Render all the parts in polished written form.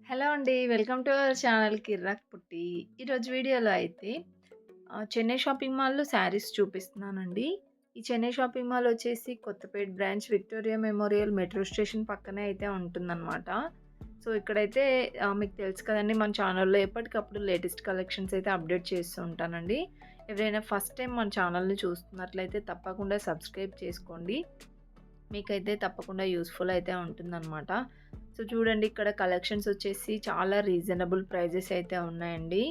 Hello అండి. Welcome to our channel కిర్రాక్ పుట్టి. ఈరోజు వీడియోలో అయితే చెన్నై షాపింగ్ మాల్‌లో శారీస్ చూపిస్తున్నానండి. ఈ చెన్నై షాపింగ్ మాల్ వచ్చేసి Kothapet branch Victoria memorial metro station పక్కనే అయితే ఉంటుందనమాట. సో, ఇక్కడైతే మీకు తెలుసు కదండీ మన ఛానల్‌లో ఎప్పటికప్పుడు లేటెస్ట్ కలెక్షన్స్ అయితే అప్డేట్ చేస్తూ ఉంటానండి. ఎవరైనా ఫస్ట్ టైం మన ఛానల్‌ని చూస్తున్నట్లయితే తప్పకుండా సబ్స్క్రైబ్ చేసుకోండి. మీకైతే తప్పకుండా యూజ్‌ఫుల్ అయితే ఉంటుందనమాట. సో, చూడండి ఇక్కడ కలెక్షన్స్ వచ్చేసి చాలా రీజనబుల్ ప్రైజెస్ అయితే ఉన్నాయండి.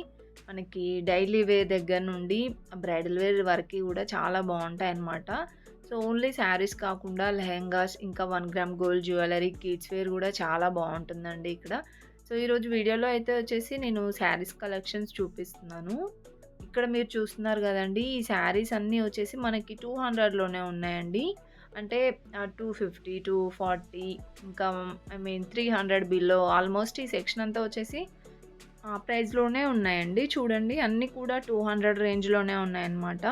మనకి డైలీ వేర్ దగ్గర నుండి బ్రైడల్ వేర్ వరకి కూడా చాలా బావుంటాయన్నమాట. సో, ఓన్లీ శారీస్ కాకుండా లెహెంగాస్, ఇంకా 1 gram gold jewellery, kids wear కూడా చాలా బావుంటుందండి ఇక్కడ. సో, ఈరోజు వీడియోలో అయితే వచ్చేసి నేను శారీస్ కలెక్షన్స్ చూపిస్తున్నాను. ఇక్కడ మీరు చూస్తున్నారు గదండీ! ఈ శారీస్ అన్నీ వచ్చేసి మనకి 200లోనే ఉన్నాయండి. అంటే 250, 240 ఇంకా ఐ మీన్ 300 బిలో ఆల్మోస్ట్ ఈ సెక్షన్ అంతా వచ్చేసి ఆ ప్రైస్‌లోనే ఉన్నాయండి. చూడండి అన్నీ కూడా 200 రేంజ్‌లోనే ఉన్నాయన్నమాట.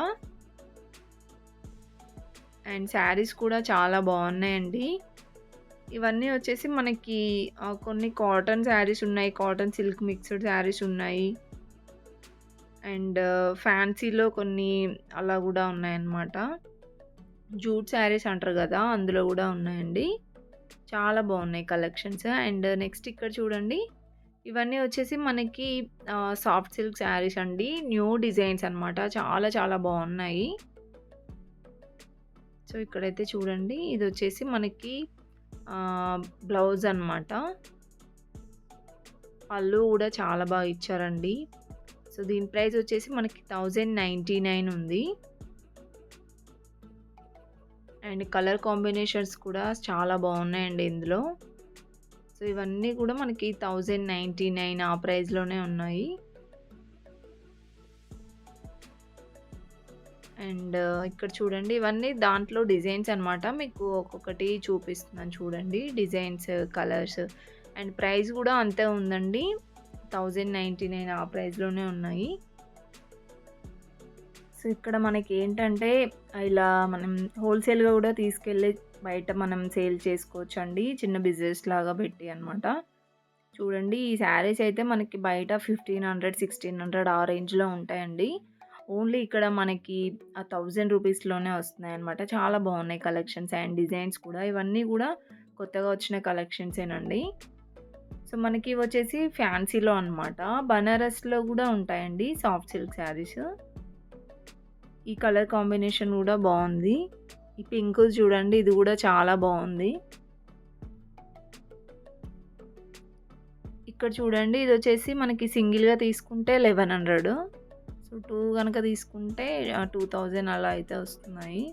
అండ్ శారీస్ కూడా చాలా బావున్నాయండి. ఇవన్నీ వచ్చేసి మనకి కొన్ని కాటన్ శారీస్ ఉన్నాయి. కాటన్ సిల్క్ మిక్స్డ్ శారీస్ ఉన్నాయి. అండ్ ఫ్యాన్సీలో కొన్ని అలా గూడా ఉన్నాయన్నమాట. జూట్ శారీస్ అంటారు గదా! అందులో గూడా ఉన్నాయండి. చాలా బావున్నాయి కలెక్షన్స్. అండ్ నెక్స్ట్ ఇక్కడ చూడండి. ఇవన్నీ వచ్చేసి మనకి సాఫ్ట్ సిల్క్ శారీస్ అండి. న్యూ డిజైన్స్ అన్నమాట. చాలా చాలా బావున్నాయి. సో, ఇక్కడైతే చూడండి. ఇదొచ్చేసి మనకి బ్లౌజ్ అన్నమాట. పళ్ళు గూడా చాలా బాగా ఇచ్చారండి. సో, దీని ప్రైస్ వచ్చేసి మనకి 1099 ఉంది. అండ్ కలర్ కాంబినేషన్స్ కూడా చాలా బావున్నాయండి ఇందులో. సో, ఇవన్నీ కూడా మనకి 1099 ఆ ప్రైస్‌లోనే ఉన్నాయి. అండ్ ఇక్కడ చూడండి ఇవన్నీ దాంట్లో డిజైన్స్ అన్నమాట. మీకు ఒక్కొక్కటి చూపిస్తున్నాను చూడండి. డిజైన్స్, కలర్స్ అండ్ ప్రైస్ కూడా అంతే ఉందండి. 1099 ఆ ప్రైస్‌లోనే ఉన్నాయి. సో, ఇక్కడ మనకేంటంటే ఇలా మనం హోల్‌సేల్‌గా గూడా తీసుకెళ్ళి బయట మనం సేల్ చేసుకోవచ్చండి. చిన్న బిజినెస్ లాగా పెట్టి అన్నమాట. చూడండి ఈ శారీస్ అయితే మనకి బయట 1500, 1600 ఆ రేంజ్‌లో ఉంటాయండి. ఓన్లీ ఇక్కడ మనకి 1000 రూపీస్‌లోనే వస్తున్నాయన్నమాట. చాలా బాగున్నాయి కలెక్షన్స్ అండ్ డిజైన్స్ కూడా. ఇవన్నీ గూడా కొత్తగా వచ్చిన కలెక్షన్సేనండి. సో, మనకి ఇవొచ్చేసి ఫ్యాన్సీలో అన్నమాట. బనారస్‌లో గూడా ఉంటాయండి సాఫ్ట్ సిల్క్ శారీస్. ఈ కలర్ కాంబినేషన్ గూడా బావుంది. ఈ పింక్ చూడండి ఇది గూడా చాలా బావుంది. ఇక్కడ చూడండి ఇదొచ్చేసి మనకి సింగిల్‌గా తీసుకుంటే 1100. సో, 2 గనక తీసుకుంటే 2000 అలా అయితే వస్తున్నాయి.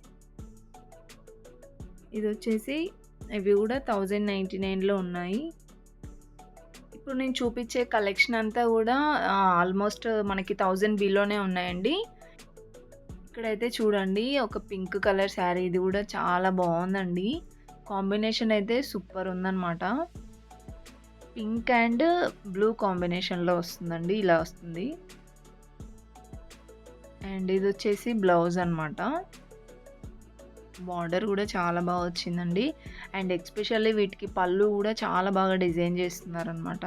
ఇదొచ్చేసి ఇవి గూడా 1099లో ఉన్నాయి. ఇప్పుడు నేను చూపించే కలెక్షన్ అంతా గూడా ఆల్మోస్ట్ మనకి 1000 బిలోనే ఉన్నాయండి. ఇక్కడైతే చూడండి ఒక పింక్ కలర్ శారీ ఇది గూడా చాలా బావుందండి. కాంబినేషన్ అయితే సూపర్ ఉందన్నమాట. పింక్ అండ్ బ్లూ కాంబినేషన్‌లో వస్తుందండి. ఇలా వస్తుంది. అండ్ ఇదొచ్చేసి బ్లౌజ్ అన్నమాట. బార్డర్ గూడా చాలా బాగా వచ్చిందండి. అండ్ ఎస్పెషల్లీ వీటికి పళ్ళు గూడా చాలా బాగా డిజైన్ చేస్తున్నారనమాట.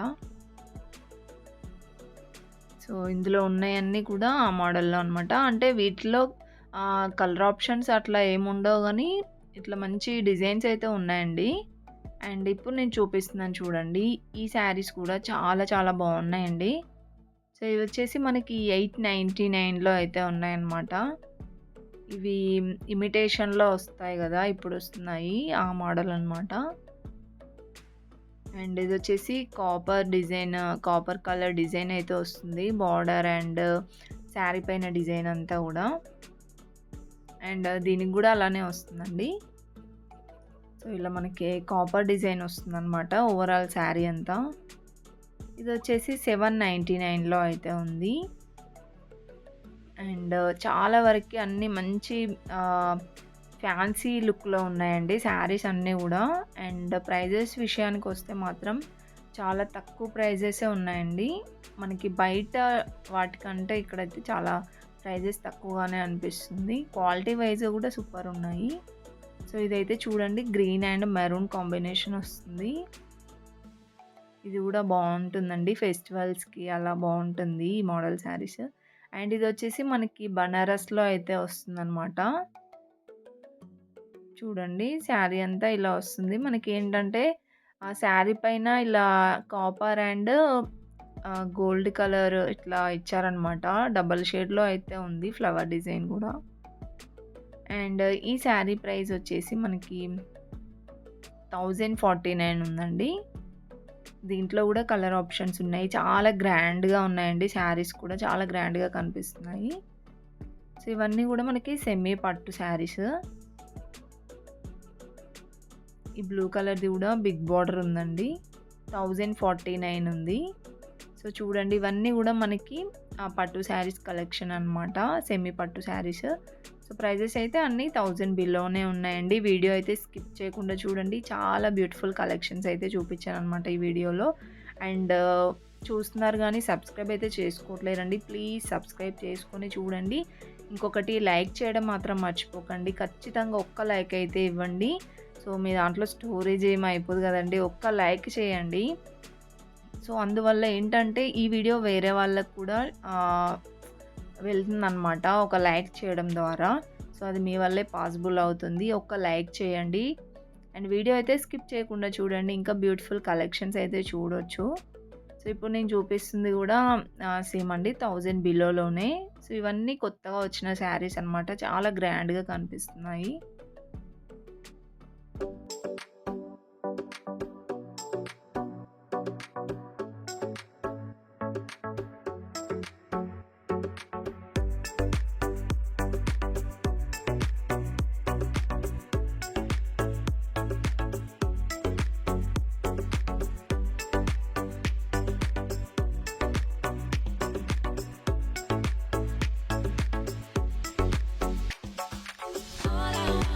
సో, ఇందులో ఉన్నయన్నీ కూడా ఆ మోడల్‌లో అనమాట. అంటే వీటిలో కలర్ ఆప్షన్స్ అట్లా ఏముండవు గానీ, ఇట్లా మంచి డిజైన్స్ అయితే ఉన్నాయండి. అండ్ ఇప్పుడు నేను చూపిస్తున్నాను చూడండి. ఈ శారీస్ కూడా చాలా చాలా బావున్నాయండి. సో, ఇవొచ్చేసి మనకి 899లో అయితే ఉన్నాయన్నమాట. ఇవి ఇమిటేషన్‌లో వస్తాయి గదా! ఇప్పుడొస్తున్నాయి. ఆ మోడల్ అనమాట. అండ్ ఇదొచ్చేసి copper design, copper colour design అయితే వస్తుంది. బార్డర్ అండ్ శారీ పైన డిజైన్ అంతా గూడా. అండ్ దీనికి గూడా అలానే వస్తుందండి. సో, ఇలా మనకి కాపర్ డిజైన్ వస్తుందనమాట ఓవరాల్ శారీ అంతా. ఇదొచ్చేసి 799లో అయితే ఉంది. అండ్ చాలా వరకి అన్నీ మంచి ఫ్యాన్సీ లుక్‌లో ఉన్నాయండి శారీస్ అన్నీ గూడా. అండ్ ప్రైజెస్ విషయానికొస్తే మాత్రం చాలా తక్కువ ప్రైజెసే ఉన్నాయండి. మనకి బయట వాటికంటే ఇక్కడైతే చాలా ప్రైజెస్ తక్కువగానే అనిపిస్తుంది. క్వాలిటీ వైస్ గూడా సూపర్ ఉన్నాయి. సో, ఇదైతే చూడండి గ్రీన్ అండ్ మెరూన్ కాంబినేషన్ వస్తుంది. ఇది గూడా బావుంటుందండి. ఫెస్టివల్స్‌కి అలా బావుంటుంది ఈ మోడల్ శారీస్. అండ్ ఇదొచ్చేసి మనకి బనారస్‌లో అయితే వస్తుందనమాట. చూడండి శారీ అంతా ఇలా వస్తుంది. మనకేంటంటే ఆ శారీ పైన ఇలా కాపర్ అండ్ గోల్డ్ కలర్ ఇట్లా ఇచ్చారనమాట. డబుల్ షేడ్‌లో అయితే ఉంది ఫ్లవర్ డిజైన్ గూడా. అండ్ ఈ శారీ ప్రైస్ వచ్చేసి మనకి 1049 ఉందండి. దీంట్లో గూడా కలర్ ఆప్షన్స్ ఉన్నాయి. చాలా గ్రాండ్‌గా ఉన్నాయండి. శారీస్ కూడా చాలా గ్రాండ్‌గా కనిపిస్తున్నాయి. సో, ఇవన్నీ గూడా మనకి సెమీ పట్టు శారీస్. ఈ బ్లూ కలర్‌ది గూడా బిగ్ బార్డర్ ఉందండి. 1049 ఉంది. సో, చూడండి ఇవన్నీ గూడా మనకి పట్టు శారీస్ కలెక్షన్ అనమాట. సెమీ పట్టు శారీస్. సో, ప్రైజెస్ అయితే అన్నీ 1000 బిలోనే ఉన్నాయండి. వీడియో అయితే స్కిప్ చేయకుండా చూడండి. చాలా బ్యూటిఫుల్ కలెక్షన్స్ అయితే చూపించాననమాట ఈ వీడియోలో. అండ్ చూస్తున్నారు గానీ సబ్స్క్రైబ్ అయితే చేసుకోవట్లేరండి. ప్లీజ్ సబ్స్క్రైబ్ చేసుకొని చూడండి. ఇంకొకటి లైక్ చేయడం మాత్రం మర్చిపోకండి. ఖచ్చితంగా ఒక్క లైక్ అయితే ఇవ్వండి. సో, మీ దాంట్లో స్టోరేజ్ ఏమి అయిపోదు కదండీ. ఒక్క లైక్ చేయండి. సో, అందువల్ల ఏంటంటే ఈ వీడియో వేరే వాళ్ళకి కూడా వెళ్తుందనమాట ఒక లైక్ చేయడం ద్వారా. సో, అది మీ వల్లే పాసిబుల్ అవుతుంది. ఒక్క లైక్ చేయండి. అండ్ వీడియో అయితే స్కిప్ చేయకుండా చూడండి. ఇంకా బ్యూటిఫుల్ కలెక్షన్స్ అయితే చూడొచ్చు. సో, ఇప్పుడు నేను చూపిస్తుంది కూడా సేమ్ అండి 1000 బిలోలోనే. సో, ఇవన్నీ కొత్తగా వచ్చిన శారీస్ అనమాట. చాలా గ్రాండ్‌గా కనిపిస్తున్నాయి. All I